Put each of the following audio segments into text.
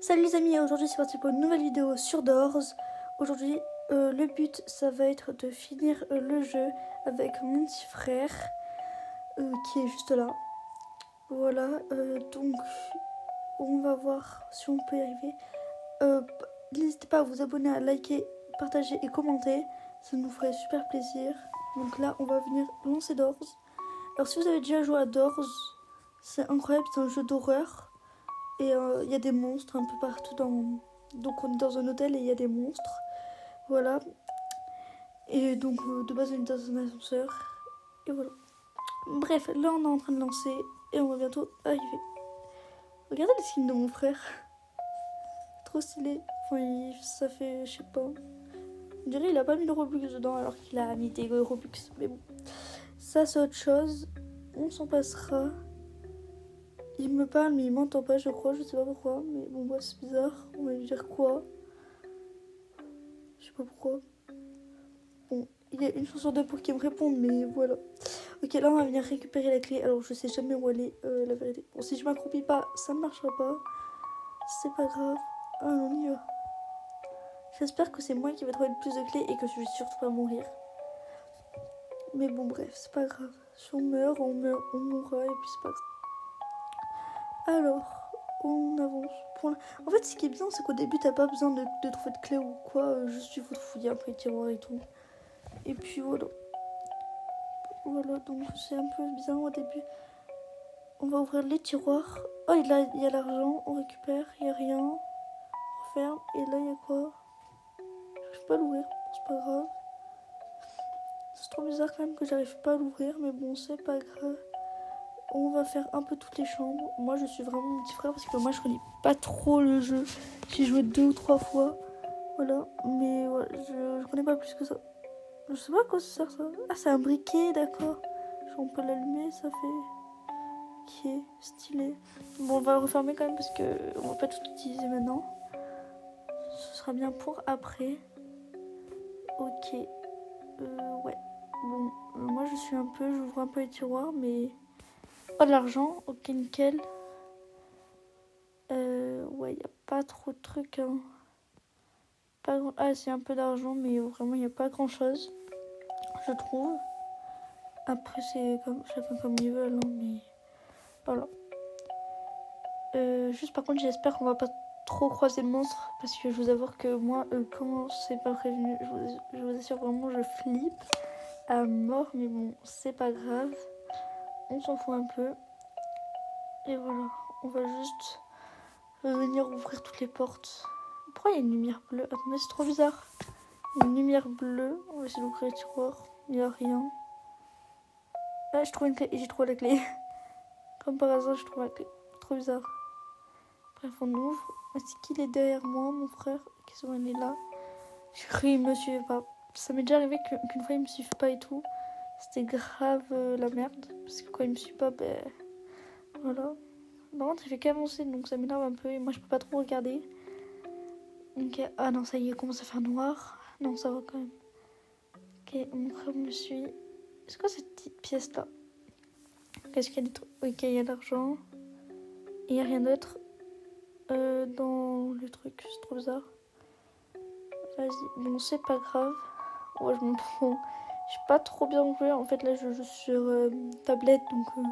Salut les amis, aujourd'hui c'est parti pour une nouvelle vidéo sur Doors. Aujourd'hui le but ça va être de finir le jeu avec mon petit frère qui est juste là. Voilà, donc on va voir si on peut y arriver. N'hésitez pas à vous abonner, à liker, partager et commenter, ça nous ferait super plaisir. Donc là on va venir lancer Doors. Alors si vous avez déjà joué à Doors, c'est incroyable, c'est un jeu d'horreur. Et il y a des monstres un peu partout dans... Donc on est dans un hôtel et il y a des monstres. Voilà. Et donc de base on est dans un ascenseur. Et voilà. Bref, là on est en train de lancer et on va bientôt arriver. Regardez les skins de mon frère. Trop stylé. Enfin, ça fait, je sais pas. On dirait il a pas mis de Robux dedans alors qu'il a mis des Robux. Mais bon. Ça c'est autre chose. On s'en passera. Il me parle mais il m'entend pas je crois, je sais pas pourquoi. Mais bon bah c'est bizarre. On va lui dire quoi. Je sais pas pourquoi. Bon, il y a une chance sur deux pour qu'il me réponde, mais voilà. Ok, là on va venir récupérer la clé. Alors je sais jamais où elle est, la vérité. Bon, si je m'accroupis pas, ça ne marchera pas. C'est pas grave. Allez, on y va. J'espère que c'est moi qui vais trouver le plus de clés et que je vais surtout pas mourir. Mais bon, bref, c'est pas grave. Si on meurt, on mourra et puis c'est pas grave. Alors, on avance. En fait, ce qui est bien, c'est qu'au début, t'as pas besoin de trouver de clé ou quoi. Juste il faut fouiller un peu les tiroirs et tout. Et puis voilà. Voilà, donc c'est un peu bizarre au début. On va ouvrir les tiroirs. Oh, il y a l'argent, on récupère, il n'y a rien. On referme, et là, il y a quoi? Je peux pas l'ouvrir, c'est pas grave. C'est trop bizarre quand même que j'arrive pas à l'ouvrir, mais bon, c'est pas grave. On va faire un peu toutes les chambres. Moi, je suis vraiment mon petit frère parce que moi, je connais pas trop le jeu. J'ai joué 2 ou 3 fois. Voilà, mais voilà, je connais pas plus que ça. Je sais pas à quoi ça sert ça. Ah, c'est un briquet, d'accord. On peut l'allumer, ça fait... Ok, stylé. Bon, on va le refermer quand même parce que on va pas tout utiliser maintenant. Ce sera bien pour après. Ok. Ouais. Bon, moi je suis un peu, j'ouvre un peu les tiroirs, mais pas de l'argent. Ok, nickel. Ouais, y a pas trop de trucs. Hein. Pas grand... Ah, c'est un peu d'argent, mais vraiment y a pas grand chose, je trouve. Après, c'est comme chacun comme ils veulent, hein, mais voilà. Juste par contre, j'espère qu'on va pas trop croiser le monstre parce que je vous avoue que moi, quand c'est pas prévenu, je vous assure vraiment, je flippe à mort, mais bon, c'est pas grave. On s'en fout un peu. Et voilà, on va juste venir ouvrir toutes les portes. Pourquoi il y a une lumière bleue? Attendez, c'est trop bizarre. Une lumière bleue. On va essayer d'ouvrir les tiroirs. Il n'y a rien. Ah, je trouve une clé et j'ai trouvé la clé. Comme par hasard, je trouve la clé. Trop bizarre. Bref, on ouvre. Est-ce qu'il est derrière moi, mon frère? Qu'est-ce qu'il est là? J'ai cru qu'il me suivait pas. Ça m'est déjà arrivé qu'une fois il me suive pas et tout. C'était grave la merde. Parce que quand il me suit pas, ben voilà. Par contre, il fait qu'avancer donc ça m'énerve un peu et moi je peux pas trop regarder. Ok, ah non, ça y est, il commence à faire noir. Non, ça va quand même. Ok, mon frère me suit. C'est quoi cette petite pièce là? Qu'est-ce qu'il y a des trucs? Ok, il y a l'argent. Et il y a rien d'autre dans le truc, c'est trop bizarre. Vas-y, bon, c'est pas grave. Ouais, je m'en prends. J'ai pas trop bien joué. En fait, là, je joue sur tablette, donc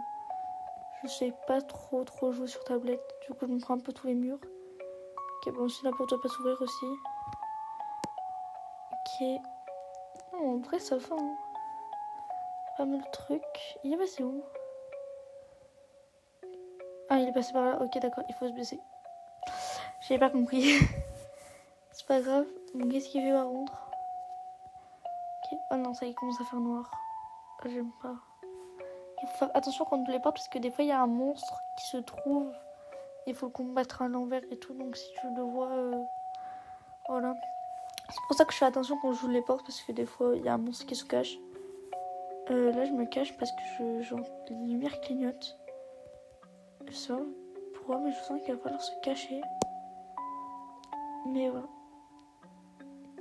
je sais pas trop jouer sur tablette. Du coup, je me prends un peu tous les murs. Ok, bon, c'est là pour ne pas s'ouvrir aussi. Ok. Non, en vrai, ça va. Hein. Pas mal de trucs. Il est passé où? Ah, il est passé par là. Ok, d'accord, il faut se baisser. J'avais pas compris. C'est pas grave. Bon, qu'est-ce qu'il fait par contre? Ok. Oh non, ça, il commence à faire noir. J'aime pas. Il faut faire attention quand on les porte parce que des fois, il y a un monstre qui se trouve. Il faut le combattre à l'envers et tout. Donc, si tu le vois, voilà. C'est pour ça que je fais attention quand je joue les portes parce que des fois, il y a un monstre qui se cache. Là, je me cache parce que les lumières clignotent. Je sais pas pourquoi, mais je sens qu'il va falloir se cacher. Mais voilà.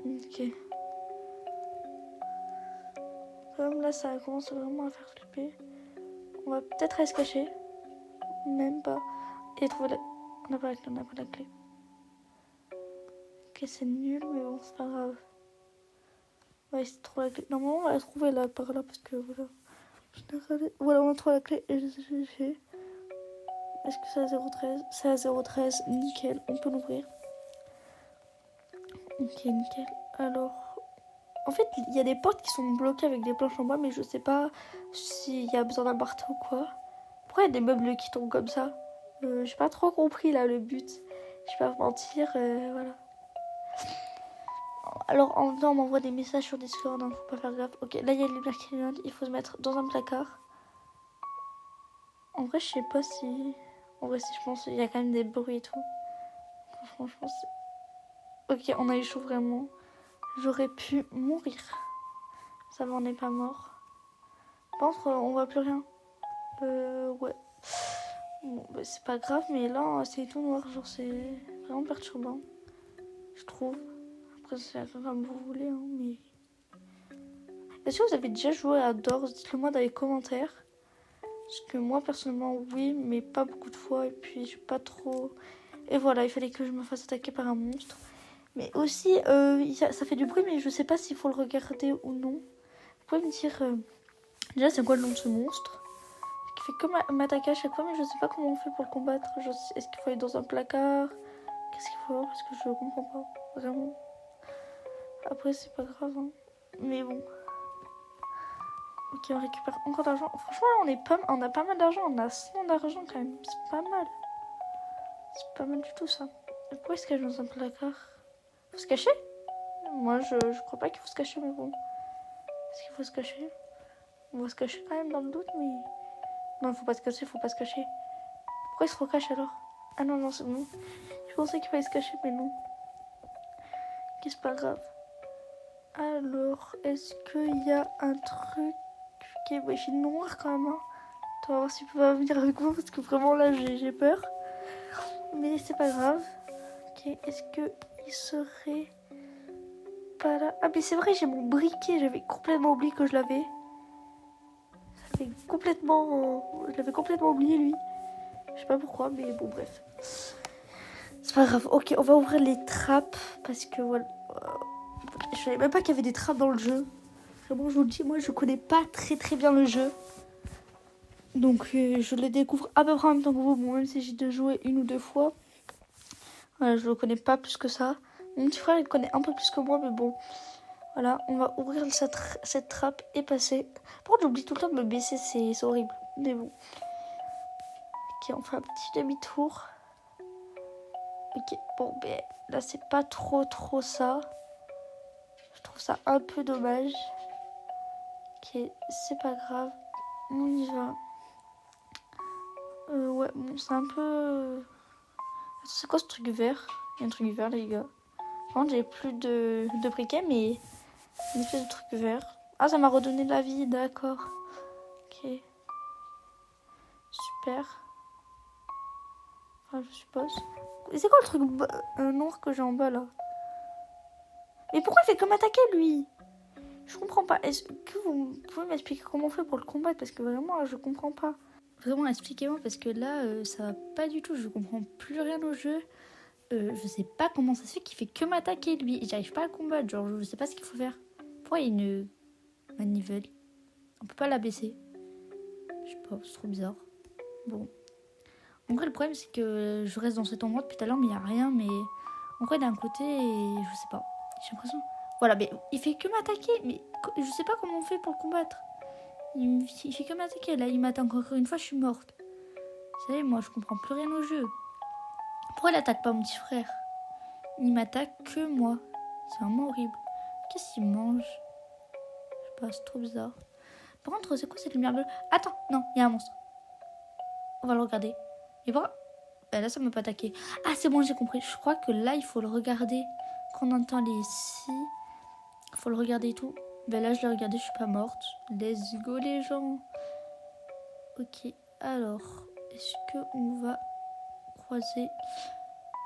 Ok. Comme là, ça commence vraiment à faire flipper. On va peut-être aller se cacher. Même pas. Et trouver la... On n'a pas la clé, on n'a pas la clé. Ok, c'est nul, mais bon, c'est pas grave. On va essayer de trouver la clé. Normalement, on va la trouver là, par là, parce que voilà. Voilà, on a trouvé la clé et j'ai fait. Est-ce que c'est à 013? C'est à 013, nickel, on peut l'ouvrir. Ok, nickel. Alors, en fait, il y a des portes qui sont bloquées avec des planches en bois, mais je sais pas s'il y a besoin d'un marteau ou quoi. Pourquoi il y a des meubles qui tombent comme ça? J'ai pas trop compris là le but. Je vais pas vous mentir, voilà. Alors en même temps on m'envoie des messages sur Discord, hein, faut pas faire gaffe. Ok, là il y a les lumières qui clignotent, il faut se mettre dans un placard. En vrai je sais pas si... En vrai si je pense il y a quand même des bruits et tout. Franchement je pense... Ok, on a eu chaud vraiment. J'aurais pu mourir. Ça va, on n'est pas mort. Par contre on voit plus rien. Ouais. Bon bah, c'est pas grave mais là c'est tout noir, genre c'est vraiment perturbant. Je trouve. Après c'est comme vous voulez hein, mais... Est-ce que vous avez déjà joué à Doors? Dites-le moi dans les commentaires. Parce que moi personnellement oui, mais pas beaucoup de fois. Et puis je suis pas trop... Et voilà, il fallait que je me fasse attaquer par un monstre. Mais aussi, ça fait du bruit, mais je sais pas s'il faut le regarder ou non. Vous pouvez me dire déjà c'est quoi le nom de ce monstre? Qui fait que m'attaquer à chaque fois, mais je sais pas comment on fait pour le combattre. Est-ce qu'il faut aller dans un placard? Qu'est-ce qu'il faut faire? Parce que je comprends pas, vraiment. Après c'est pas grave, hein. Mais bon. Ok, on récupère encore d'argent. Franchement, on a pas mal d'argent. On a 100 d'argent quand même. C'est pas mal. C'est pas mal du tout ça. Et pourquoi il se cache dans un placard? Faut se cacher? Moi, je crois pas qu'il faut se cacher, mais bon. Est-ce qu'il faut se cacher? On va se cacher quand même dans le doute, mais... Non, il faut pas se cacher, faut pas se cacher. Pourquoi il se recache alors? Ah non, non, c'est bon. Je pensais qu'il fallait se cacher, mais non. Ok, c'est pas grave. Alors, est-ce qu'il y a un truc... Ok, ouais, j'ai noir quand même, hein. On va voir s'il peut pas venir avec moi parce que vraiment là j'ai peur. Mais c'est pas grave. Ok, est-ce que il serait pas là? Ah mais c'est vrai, j'ai mon briquet, j'avais complètement oublié que je l'avais. Je l'avais complètement oublié lui. Je sais pas pourquoi, mais bon bref. C'est pas grave. Ok, on va ouvrir les trappes parce que voilà. Je savais même pas qu'il y avait des trappes dans le jeu. Vraiment, je vous le dis, moi je connais pas très bien le jeu. Donc je le découvre à peu près en même temps que vous, bon, même si j'ai déjà joué une ou deux fois. Voilà, je le connais pas plus que ça. Mon petit frère il le connaît un peu plus que moi, mais bon. Voilà, on va ouvrir cette trappe et passer. Par contre, j'oublie tout le temps de me baisser, c'est horrible. Mais bon. Ok, on fait un petit demi-tour. Ok, bon, ben là c'est pas trop ça. Je trouve ça un peu dommage. Ok, c'est pas grave. On y va. Ouais, bon, c'est un peu... Attends, c'est quoi ce truc vert? Il y a un truc vert, les gars. Par contre, j'ai plus de briquets, mais une espèce de truc vert. Ah, ça m'a redonné de la vie, d'accord. Ok. Super. Enfin, je suppose. Et c'est quoi le truc noir que j'ai en bas, là? Mais pourquoi il fait comme attaquer, lui? Je comprends pas. Est-ce que vous pouvez m'expliquer comment on fait pour le combattre? Parce que vraiment, je comprends pas. Vraiment, expliquez-moi, parce que là, ça va pas du tout. Je comprends plus rien au jeu. Je sais pas comment ça se fait qu'il fait que m'attaquer, lui. J'arrive pas à le combattre. Genre, je sais pas ce qu'il faut faire. Pourquoi il y a une manivelle? On peut pas la baisser. Je sais pas, c'est trop bizarre. Bon. En vrai, le problème, c'est que je reste dans cet endroit depuis tout à l'heure, mais il n'y a rien. Mais en vrai, d'un côté, je sais pas. J'ai l'impression... Voilà, mais il fait que m'attaquer. Mais je sais pas comment on fait pour le combattre. Il fait que m'attaquer. Là, il m'attaque encore une fois, je suis morte. Vous savez, moi, je comprends plus rien au jeu. Pourquoi il attaque pas mon petit frère? Il m'attaque que moi. C'est vraiment horrible. Qu'est-ce qu'il mange? Je sais pas, c'est trop bizarre. Par contre, c'est quoi cette lumière bleue? Attends, non, il y a un monstre. On va le regarder. Et voilà. Ben là, ça m'a pas attaqué. Ah, c'est bon, j'ai compris. Je crois que là, il faut le regarder. Quand on entend les si, il faut le regarder et tout. Ben là, je l'ai regardé, je suis pas morte. Let's go, les gens. Ok, alors, est-ce qu'on va croiser...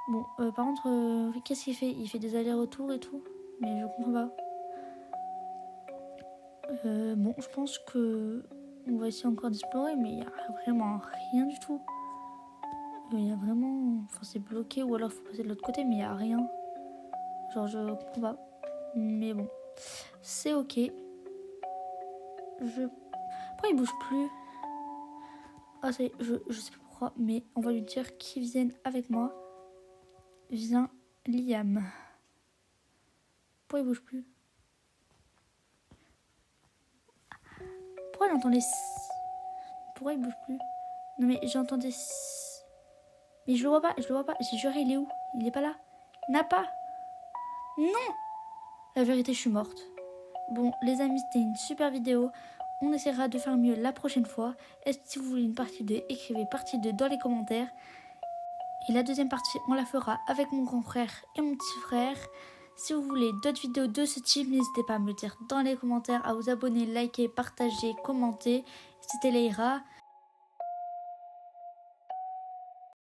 Bon, par contre, qu'est-ce qu'il fait? Il fait des allers-retours et tout. Mais je comprends pas. Bon, je pense que on va essayer encore d'explorer, mais il y a vraiment rien du tout. Il y a vraiment... Enfin, c'est bloqué, ou alors il faut passer de l'autre côté, mais il y a rien. Genre, je comprends pas. Mais bon, c'est ok. Pourquoi il bouge plus? Ah, ça y est, je sais pas pourquoi, mais on va lui dire qu'il vienne avec moi. Viens, Liam. Pourquoi il bouge plus? Pourquoi j'entends les... Pourquoi il bouge plus? Non mais j'entends des... Mais je le vois pas. J'ai juré, il est où? Il est pas là. Il n'a pas. Non! La vérité, je suis morte. Bon, les amis, c'était une super vidéo. On essaiera de faire mieux la prochaine fois. Si vous voulez une partie 2, écrivez partie 2 dans les commentaires. Et la deuxième partie, on la fera avec mon grand frère et mon petit frère. Si vous voulez d'autres vidéos de ce type, n'hésitez pas à me le dire dans les commentaires, à vous abonner, liker, partager, commenter. C'était Leïra.